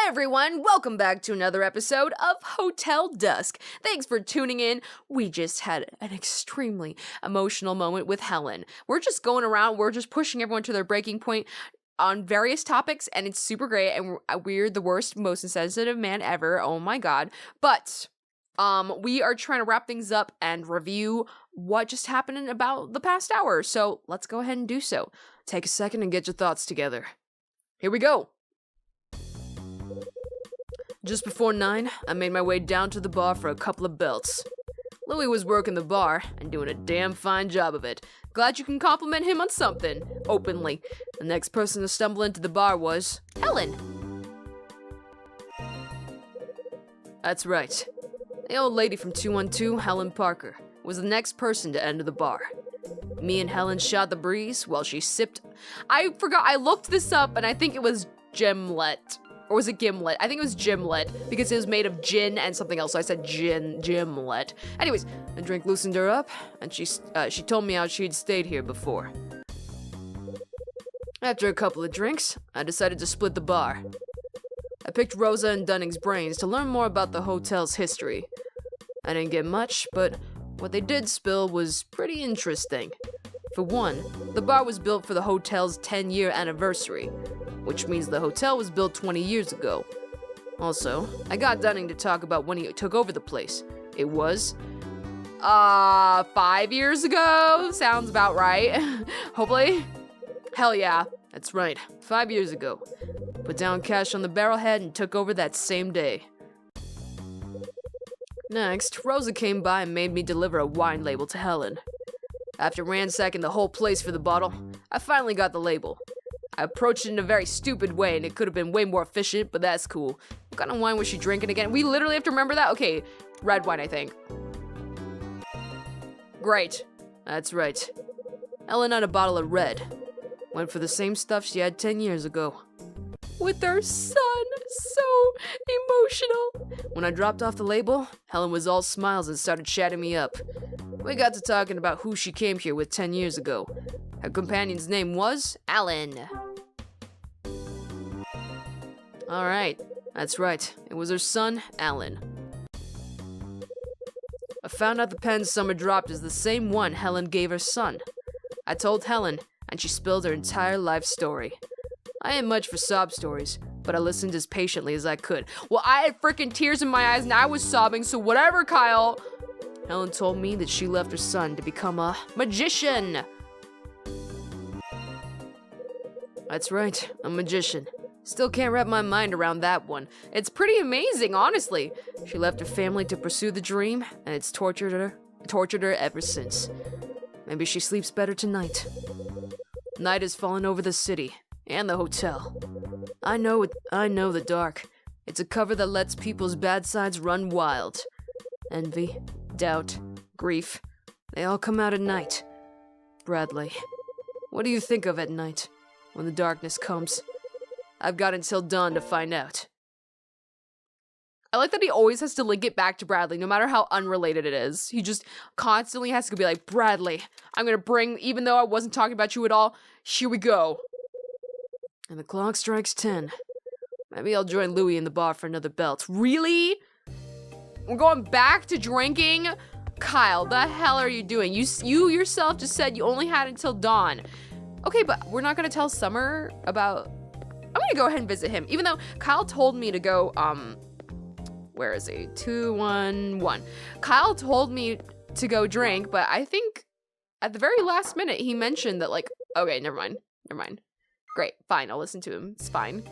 Everyone, welcome back to another episode of Hotel Dusk. Thanks for tuning in. We just had an extremely emotional moment with Helen. We're just going around, we're just pushing everyone to their breaking point on various topics, and it's super great, and we're the worst, most insensitive man ever. Oh my god. But we are trying to wrap things up and review what just happened in about the past hour. So let's go ahead and do so. Take a second and get your thoughts together. Here we go. Just before 9, I made my way down to the bar for a couple of belts. Louis was working the bar and doing a damn fine job of it. Glad you can compliment him on something, openly. The next person to stumble into the bar was Helen. That's right. The old lady from 212, Helen Parker, was the next person to enter the bar. Me and Helen shot the breeze while she sipped. I forgot, I looked this up and I think it was Gimlet. Or was it Gimlet? I think it was Gimlet, because it was made of gin and something else, so I said Gimlet. Anyways, the drink loosened her up, and she told me how she'd stayed here before. After a couple of drinks, I decided to split the bar. I picked Rosa and Dunning's brains to learn more about the hotel's history. I didn't get much, but what they did spill was pretty interesting. For one, the bar was built for the hotel's 10-year anniversary, which means the hotel was built 20 years ago. Also, I got Dunning to talk about when he took over the place. It was, 5 years ago? Sounds about right. Hopefully. Hell yeah, that's right, 5 years ago. Put down cash on the barrelhead and took over that same day. Next, Rosa came by and made me deliver a wine label to Helen. After ransacking the whole place for the bottle, I finally got the label. I approached it in a very stupid way, and it could have been way more efficient, but that's cool. What kind of wine was she drinking again? We literally have to remember that? Okay, red wine, I think. Great. That's right. Helen had a bottle of red. Went for the same stuff she had 10 years ago. With her son. So emotional. When I dropped off the label, Helen was all smiles and started chatting me up. We got to talking about who she came here with 10 years ago. Her companion's name was Alan. Alright, that's right. It was her son, Alan. I found out the pen Summer dropped is the same one Helen gave her son. I told Helen, and she spilled her entire life story. I ain't much for sob stories, but I listened as patiently as I could. Well, I had freaking tears in my eyes and I was sobbing, so whatever, Kyle. Helen told me that she left her son to become a magician. That's right, a magician. Still can't wrap my mind around that one. It's pretty amazing, honestly. She left her family to pursue the dream, and it's tortured her ever since. Maybe she sleeps better tonight. Night has fallen over the city, and the hotel. I know the dark. It's a cover that lets people's bad sides run wild. Envy, doubt, grief, they all come out at night. Bradley, what do you think of at night? When the darkness comes, I've got until dawn to find out. I like that he always has to link it back to Bradley, no matter how unrelated it is. He just constantly has to be like, Bradley, I'm gonna bring, even though I wasn't talking about you at all, here we go. And the clock strikes 10. Maybe I'll join Louis in the bar for another belt. Really? We're going back to drinking? Kyle, the hell are you doing? You yourself just said you only had until dawn. Okay, but we're not gonna tell Summer about... I'm gonna go ahead and visit him, even though Kyle told me to go, where is he? 211. Kyle told me to go drink, but I think at the very last minute he mentioned that, like, okay, never mind. Great, fine, I'll listen to him, it's fine.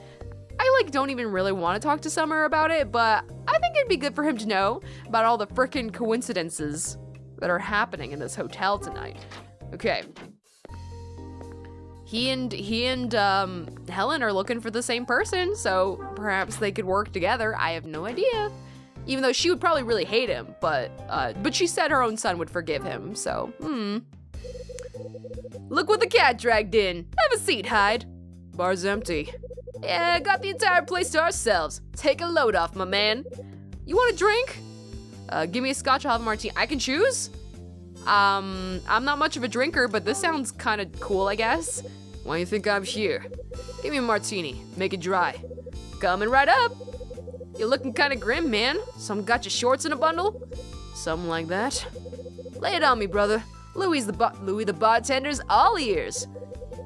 I, like, don't even really want to talk to Summer about it, but I think it'd be good for him to know about all the frickin' coincidences that are happening in this hotel tonight. Okay. He and Helen are looking for the same person, so perhaps they could work together. I have no idea. Even though she would probably really hate him, but she said her own son would forgive him, so, Look what the cat dragged in. Have a seat, Hyde. Bar's empty. Yeah, got the entire place to ourselves. Take a load off, my man. You want a drink? Give me a scotch, I'll have a martini. I can choose? I'm not much of a drinker, but this sounds kind of cool, I guess. Why do you think I'm here? Give me a martini. Make it dry. Coming right up. You're looking kind of grim, man. Some got your shorts in a bundle? Something like that. Lay it on me, brother. Louis the bartender's all ears.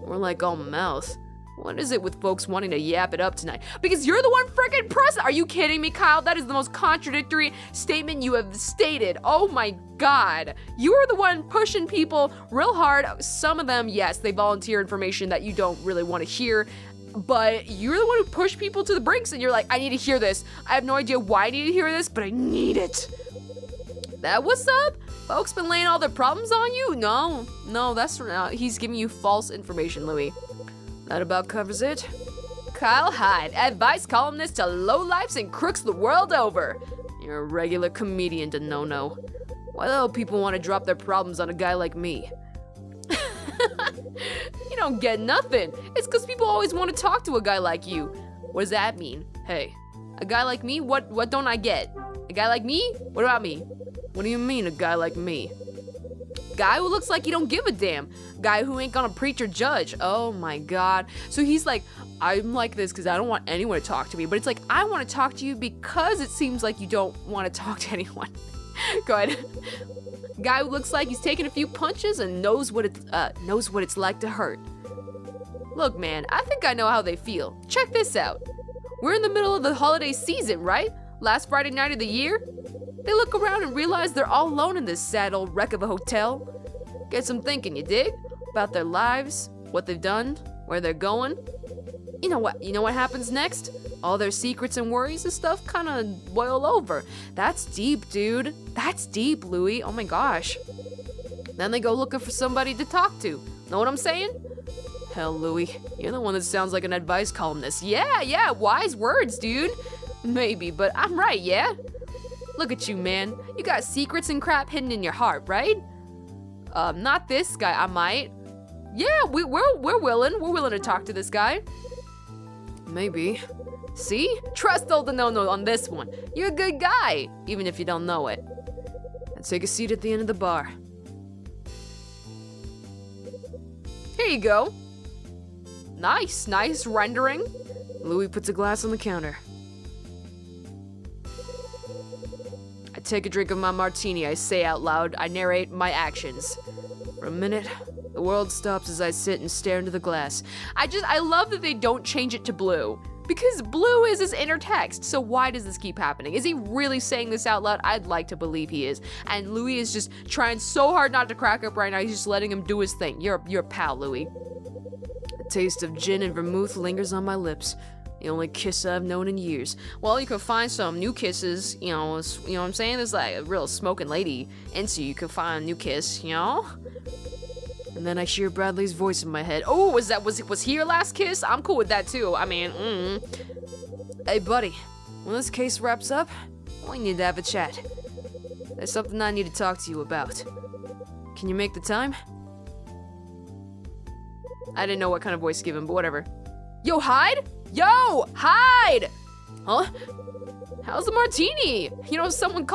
More like all mouth. What is it with folks wanting to yap it up tonight? Because you're the one freaking person. Are you kidding me, Kyle? That is the most contradictory statement you have stated. Oh my God. You are the one pushing people real hard. Some of them, yes, they volunteer information that you don't really want to hear. But you're the one who pushed people to the brinks and you're like, I need to hear this. I have no idea why I need to hear this, but I need it. That what's up? Folks been laying all their problems on you? No, that's not. He's giving you false information, Louis. That about covers it. Kyle Hyde, advice columnist to lowlifes and crooks the world over. You're a regular comedian to no. Why the hell people want to drop their problems on a guy like me? You don't get nothing. It's because people always want to talk to a guy like you. What does that mean? Hey, a guy like me? What don't I get? A guy like me? What about me? What do you mean, a guy like me? Guy who looks like he don't give a damn. Guy who ain't gonna preach or judge. Oh my God. So he's like, I'm like this because I don't want anyone to talk to me. But it's like, I want to talk to you because it seems like you don't want to talk to anyone. Go ahead. Guy who looks like he's taken a few punches and knows what it's like to hurt. Look, man, I think I know how they feel. Check this out. We're in the middle of the holiday season, right? Last Friday night of the year. They look around and realize they're all alone in this sad old wreck of a hotel. Get some thinking, you dig? About their lives, what they've done, where they're going. You know what happens next? All their secrets and worries and stuff kind of boil over. That's deep, dude. That's deep, Louis. Oh my gosh. Then they go looking for somebody to talk to. Know what I'm saying? Hell, Louis, you're the one that sounds like an advice columnist. Yeah, wise words, dude. Maybe, but I'm right, yeah? Look at you, man. You got secrets and crap hidden in your heart, right? Not this guy, I might. Yeah, we're willing. We're willing to talk to this guy. Maybe. See? Trust old no on this one. You're a good guy, even if you don't know it. Now take a seat at the end of the bar. Here you go. Nice rendering. Louis puts a glass on the counter. I take a drink of my martini, I say out loud, I narrate my actions. For a minute, the world stops as I sit and stare into the glass. I love that they don't change it to blue. Because blue is his inner text, so why does this keep happening? Is he really saying this out loud? I'd like to believe he is. And Louis is just trying so hard not to crack up right now, he's just letting him do his thing. You're a pal, Louis. The taste of gin and vermouth lingers on my lips. The only kiss I've known in years. Well, you could find some new kisses, you know what I'm saying? There's like a real smoking lady into you could find a new kiss, you know? And then I hear Bradley's voice in my head. Oh, was he your last kiss? I'm cool with that too. I mean, Hey, buddy, when this case wraps up, we need to have a chat. There's something I need to talk to you about. Can you make the time? I didn't know what kind of voice to give him, but whatever. Yo, Hyde? Yo, Hyde! Huh? How's the martini? You know, someone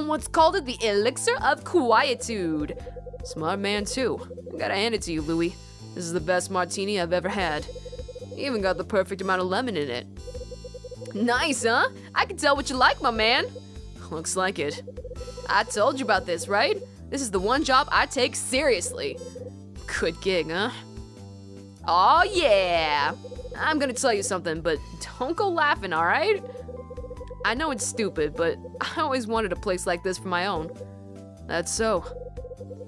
once called it the elixir of quietude. Smart man, too. I gotta hand it to you, Louis. This is the best martini I've ever had. You even got the perfect amount of lemon in it. Nice, huh? I can tell what you like, my man. Looks like it. I told you about this, right? This is the one job I take seriously. Good gig, huh? Oh, yeah. I'm gonna tell you something, but don't go laughing, alright? I know it's stupid, but I always wanted a place like this for my own. That's so.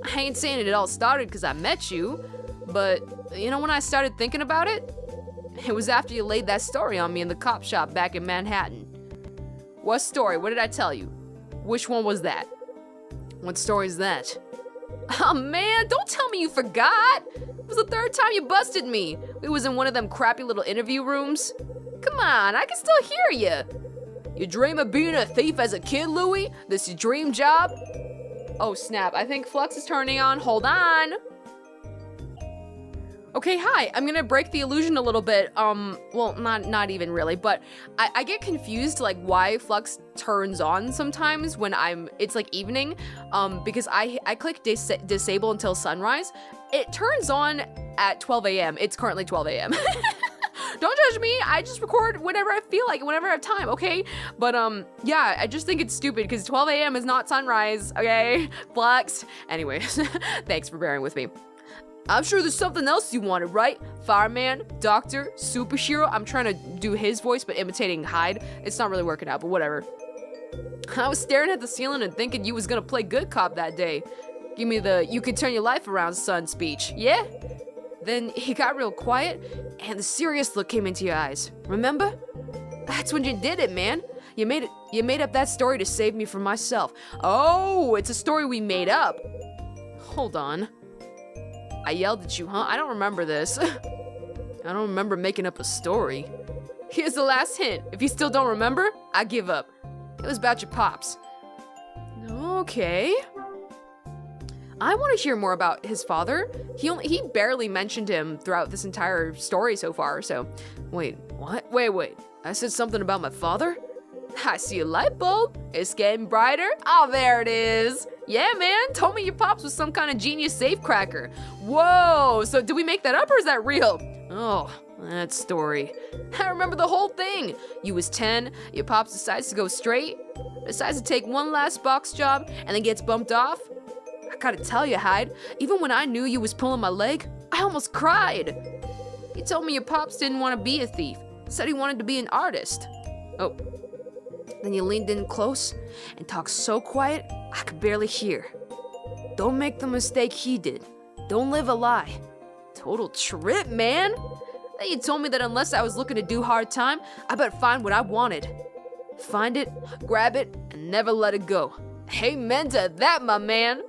I ain't saying it all started because I met you, but you know when I started thinking about it? It was after you laid that story on me in the cop shop back in Manhattan. What story? What did I tell you? Which one was that? What story's that? Oh man, don't tell me you forgot! It was the third time you busted me. We was in one of them crappy little interview rooms. Come on, I can still hear you. You dream of being a thief as a kid, Louis? This your dream job? Oh snap, I think Flux is turning on. Hold on. Okay, hi. I'm gonna break the illusion a little bit. Well, not even really, but I get confused like why Flux turns on sometimes when it's like evening. Because I click disable until sunrise. It turns on at 12 a.m. It's currently 12 a.m. Don't judge me. I just record whenever I feel like it, whenever I have time, okay? But yeah, I just think it's stupid because 12 a.m. is not sunrise, okay? Flux. Anyways, thanks for bearing with me. I'm sure there's something else you wanted, right? Fireman, doctor, superhero. I'm trying to do his voice, but imitating Hyde. It's not really working out, but whatever. I was staring at the ceiling and thinking you was gonna play good cop that day. Give me the "you can turn your life around" son speech, yeah? Then he got real quiet, and the serious look came into your eyes. Remember? That's when you did it, man. You made up that story to save me from myself. Oh, it's a story we made up. Hold on. I yelled at you, huh? I don't remember this. I don't remember making up a story. Here's the last hint. If you still don't remember, I give up. It was about your pops. Okay. I want to hear more about his father. He barely mentioned him throughout this entire story so far, so... Wait, what? Wait. I said something about my father? I see a light bulb. It's getting brighter. Oh, there it is. Yeah, man. Told me your pops was some kind of genius safecracker. Whoa. So did we make that up or is that real? Oh, that story. I remember the whole thing. You was 10. Your pops decides to go straight. Decides to take one last box job and then gets bumped off. I gotta tell you, Hyde, even when I knew you was pulling my leg, I almost cried. You told me your pops didn't want to be a thief. Said he wanted to be an artist. Oh. Then you leaned in close and talked so quiet, I could barely hear. Don't make the mistake he did. Don't live a lie. Total trip, man. Then you told me that unless I was looking to do hard time, I better find what I wanted. Find it, grab it, and never let it go. Amen to that, my man.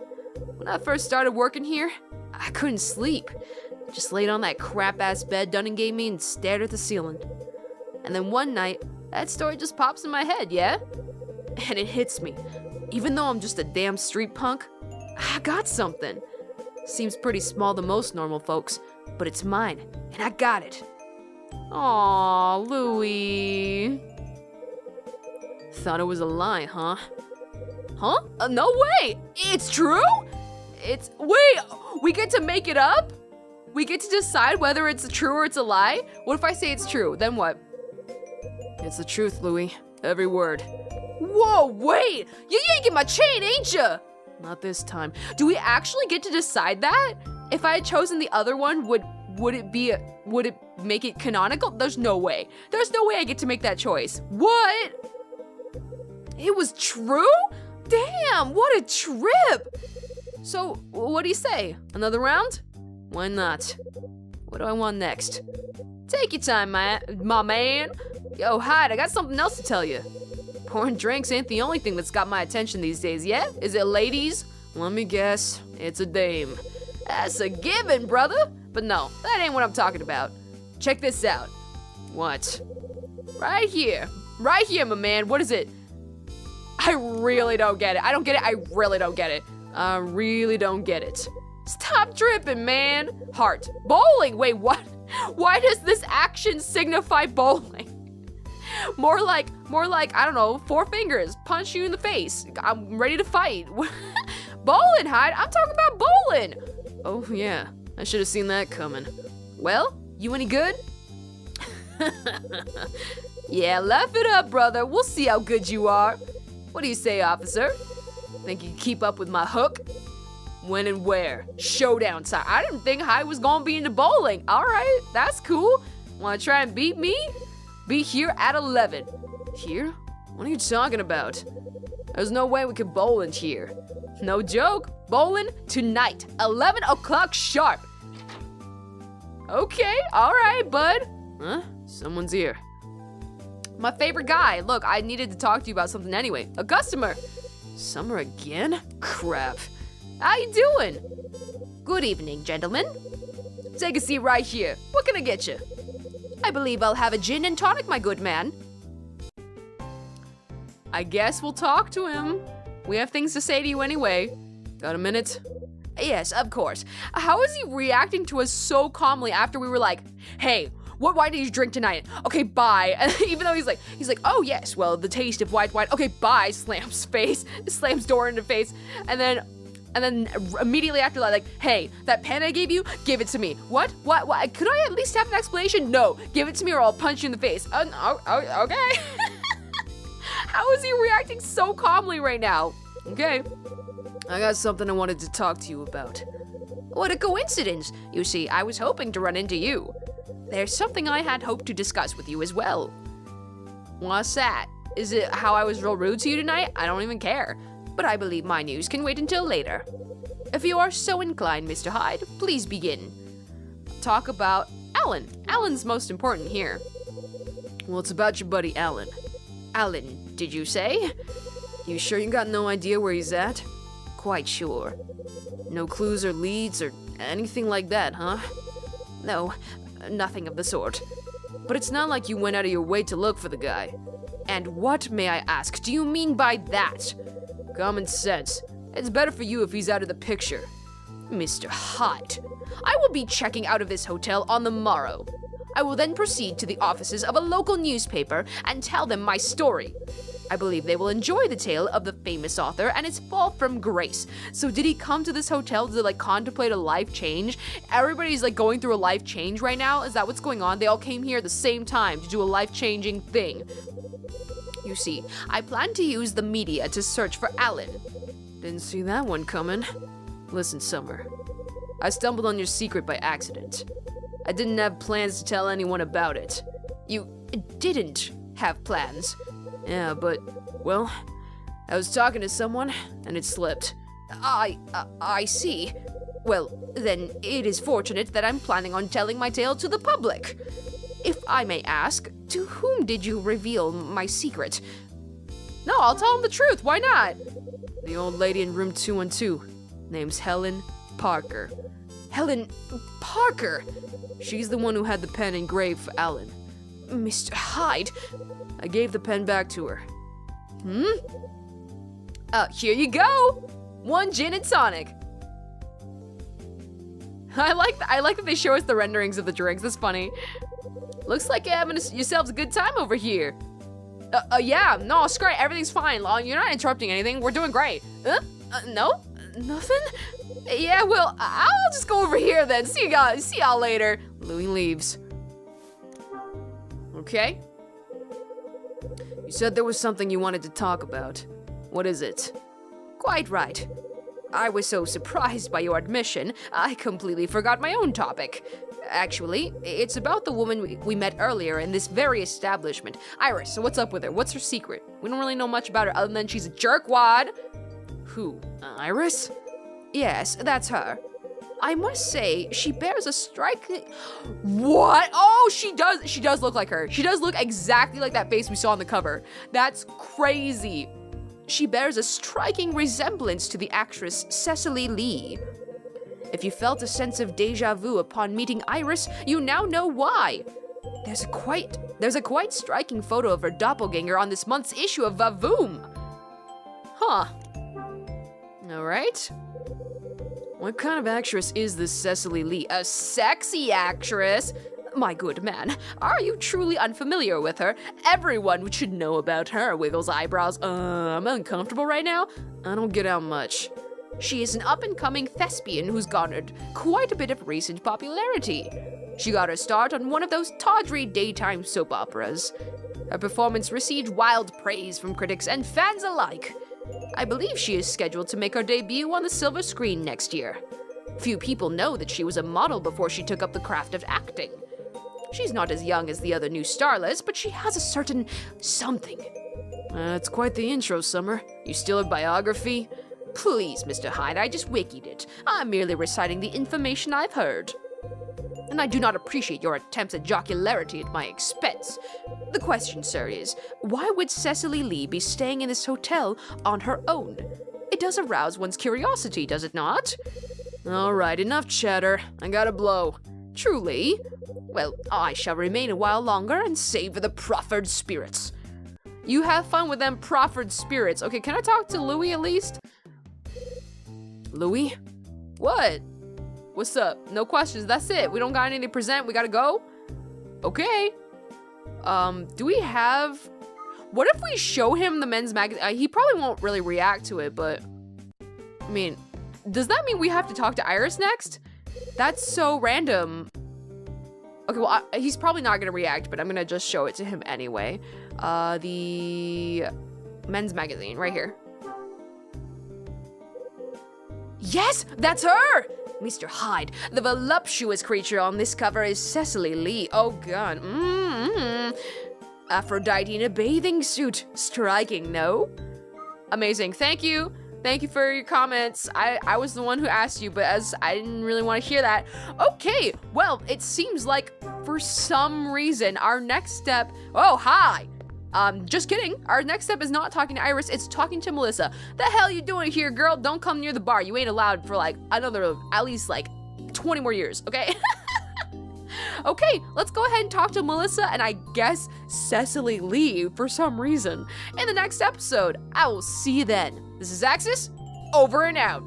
When I first started working here, I couldn't sleep. Just laid on that crap-ass bed Dunning gave me and stared at the ceiling. And then one night, that story just pops in my head, yeah? And it hits me. Even though I'm just a damn street punk, I got something. Seems pretty small to most normal folks, but it's mine, and I got it. Aw, Louie. Thought it was a lie, huh? Huh? No way! It's true? Wait, we get to make it up? We get to decide whether it's true or it's a lie? What if I say it's true? Then what? It's the truth, Louie. Every word. Whoa, wait! You yanking my chain, ain't ya? Not this time. Do we actually get to decide that? If I had chosen the other one, would it make it canonical? There's no way. There's no way I get to make that choice. What? It was true? Damn, what a trip! So, what do you say? Another round? Why not? What do I want next? Take your time, my man. Yo, Hyde, I got something else to tell you. Pouring drinks ain't the only thing that's got my attention these days, yeah? Is it ladies? Let me guess, it's a dame. That's a given, brother. But no, that ain't what I'm talking about. Check this out. What? Right here, my man. What is it? I really don't get it. I don't get it. I really don't get it. I really don't get it. Stop dripping, man. Heart. Bowling. Wait, what? Why does this action signify bowling? More like, I don't know, 4 fingers. Punch you in the face. I'm ready to fight. Bowling, Hyde. I'm talking about bowling. Oh, yeah. I should have seen that coming. Well, you any good? Yeah, laugh it up, brother. We'll see how good you are. What do you say, officer? Think you can keep up with my hook? When and where? Showdown time. I didn't think Hyde was gonna be into bowling. All right, that's cool. Wanna try and beat me? Be here at 11. Here? What are you talking about? There's no way we could bowl in here. No joke. Bowling tonight, 11 o'clock sharp. Okay, all right, bud. Huh? Someone's here. My favorite guy. Look, I needed to talk to you about something anyway. A customer. Summer again? Crap. How you doing? Good evening, gentlemen. Take a seat right here. What can I get you? I believe I'll have a gin and tonic, my good man. I guess we'll talk to him. We have things to say to you anyway. Got a minute? Yes, of course. How is he reacting to us so calmly after we were like, hey, what wine did you drink tonight? Okay, bye. And even though he's like, oh yes, well, the taste of white wine. Okay, bye. Slams door in the face. And then immediately after that, like, hey, that pen I gave you, give it to me. What? Could I at least have an explanation? No, give it to me or I'll punch you in the face. Okay. How is he reacting so calmly right now? Okay. I got something I wanted to talk to you about. What a coincidence. You see, I was hoping to run into you. There's something I had hoped to discuss with you as well. What's that? Is it how I was real rude to you tonight? I don't even care. But I believe my news can wait until later. If you are so inclined, Mr. Hyde, please begin. Talk about Alan. Alan's most important here. Well, it's about your buddy Alan. Alan, did you say? You sure you got no idea where he's at? Quite sure. No clues or leads or anything like that, huh? No, nothing of the sort. But it's not like you went out of your way to look for the guy. And what, may I ask, do you mean by that? Common sense. It's better for you if he's out of the picture. Mr. Hyde, I will be checking out of this hotel on the morrow. I will then proceed to the offices of a local newspaper and tell them my story. I believe they will enjoy the tale of the famous author and his fall from grace. So did he come to this hotel to like contemplate a life change? Everybody's like going through a life change right now? Is that what's going on? They all came here at the same time to do a life-changing thing. You see, I plan to use the media to search for Alan. Didn't see that one coming. Listen, Summer. I stumbled on your secret by accident. I didn't have plans to tell anyone about it. You didn't have plans. Yeah, but, well, I was talking to someone, and it slipped. I see. Well, then it is fortunate that I'm planning on telling my tale to the public. If I may ask, to whom did you reveal my secret? No, I'll tell him the truth, why not? The old lady in room 212. Name's Helen Parker. Helen Parker? She's the one who had the pen engraved for Alan. Mr. Hyde... I gave the pen back to her. Here you go! 1 gin and tonic. I like that they show us the renderings of the drinks. That's funny. Looks like you're having yourselves a good time over here. Yeah, no, it's great. Everything's fine. You're not interrupting anything. We're doing great. No? Nothing? Yeah, well, I'll just go over here then. See y'all later. Louis leaves. Okay. You said there was something you wanted to talk about. What is it? Quite right. I was so surprised by your admission, I completely forgot my own topic. Actually, it's about the woman we met earlier in this very establishment. Iris, so what's up with her? What's her secret? We don't really know much about her other than she's a jerkwad. Who? Iris? Yes, that's her. I must say, she bears a striking... What? Oh, she does look like her. She does look exactly like that face we saw on the cover. That's crazy. She bears a striking resemblance to the actress Cecily Lee. If you felt a sense of déjà vu upon meeting Iris, you now know why. There's a quite striking photo of her doppelganger on this month's issue of Vavoom. Huh. All right. What kind of actress is this Cecily Lee? A sexy actress? My good man, are you truly unfamiliar with her? Everyone should know about her. Wiggles eyebrows. I'm uncomfortable right now. I don't get out much. She is an up-and-coming thespian who's garnered quite a bit of recent popularity. She got her start on one of those tawdry daytime soap operas. Her performance received wild praise from critics and fans alike. I believe she is scheduled to make her debut on the silver screen next year. Few people know that she was a model before she took up the craft of acting. She's not as young as the other new starlets, but she has a certain something. That's quite the intro, Summer. You steal her biography? Please, Mr. Hyde, I just wikied it. I'm merely reciting the information I've heard. And I do not appreciate your attempts at jocularity at my expense. The question, sir, is, why would Cecily Lee be staying in this hotel on her own? It does arouse one's curiosity, does it not? All right, enough chatter. I gotta blow. Truly? Well, I shall remain a while longer and savor the proffered spirits. You have fun with them proffered spirits. Okay, can I talk to Louis at least? Louis? What? What's up? No questions. That's it. We don't got anything to present. We gotta go? Okay. Do we have... What if we show him the men's magazine? He probably won't really react to it, but... I mean, does that mean we have to talk to Iris next? That's so random. Okay, well, he's probably not gonna react, but I'm gonna just show it to him anyway. The men's magazine, right here. Yes, that's her! Mr. Hyde, the voluptuous creature on this cover is Cecily Lee. Oh, God. Aphrodite in a bathing suit. Striking, no? Amazing. Thank you. Thank you for your comments. I was the one who asked you, but as I didn't really want to hear that. Okay, well, it seems like for some reason our next step... Oh, hi! Just kidding. Our next step is not talking to Iris, it's talking to Melissa. The hell you doing here, girl? Don't come near the bar. You ain't allowed for like another, at least like 20 more years, okay? Okay, let's go ahead and talk to Melissa and I guess Cecily Lee for some reason. In the next episode, I will see you then. This is Axis, over and out.